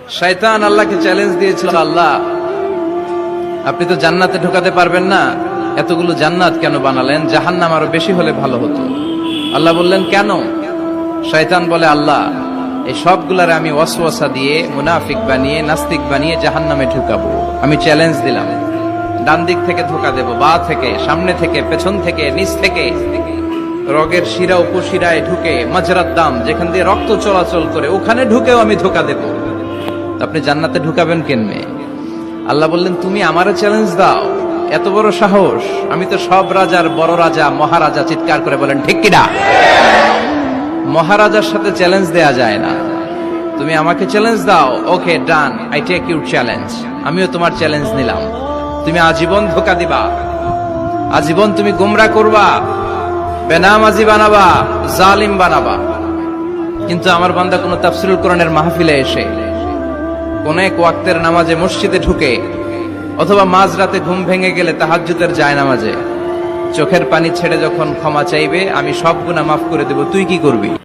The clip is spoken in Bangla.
শয়তান আল্লাহকে চ্যালেঞ্জ দিয়েছিল, আল্লাহ আপনি তো জান্নাতে ঢোকাতে পারবেন না, এতগুলো জান্নাত কেন বানালেন? জাহান্নাম আরো বেশি হলে ভালো হতো। আল্লাহ বললেন কেন? শয়তান বলে, আল্লাহ এই সবগুলারে আমি ওয়াসওয়াসা দিয়ে মুনাফিক বানিয়ে নাস্তিক বানিয়ে জাহান্নামে ঢুকাবো। আমি চ্যালেঞ্জ দিলাম, ডান দিক থেকে ধোকা দেব, বা থেকে, সামনে থেকে, পেছন থেকে, নিচ থেকে, রগের শিরা উপশিরায় ঢুকে, মাজরাত দাম যেখান দিয়ে রক্ত চলাচল করে ওখানে ঢুকেও আমি ধোকা দেব। আপনি জান্নাতে ঢুকাবেন কেমনে? আল্লাহ বললেন, তুমি আমারে চ্যালেঞ্জ দাও, এত বড় সাহস? আমি তো সব রাজার বড় রাজা, মহারাজা। চিৎকার করে বলেন ঠিক কিনা? মহারাজার সাথে চ্যালেঞ্জ দেয়া যায় না। তুমি আমাকে চ্যালেঞ্জ দাও, ওকে ডান, আই টেক ইউর চ্যালেঞ্জ। আমিও তোমার চ্যালেঞ্জ নিলাম। তুমি আজীবন ধোকা দিবা, আজীবন তুমি গুমরা করবা, বেনামাজি বানাবা, জালিম বানাবা। কিন্তু আমার বান্দা কোন তাফসীরুল কোরআনের মাহফিলে এসে, কোন এক ওয়াক্তের নামাজে মসজিদে ঢুকে, অথবা মাঝরাতে ঘুম ভেঙে গেলে তাহাজ্জুদের জায়নামাজে চোখের পানি ছেড়ে যখন ক্ষমা চাইবে, আমি সব গুনাহ মাফ করে দেব, তুই কি করবি?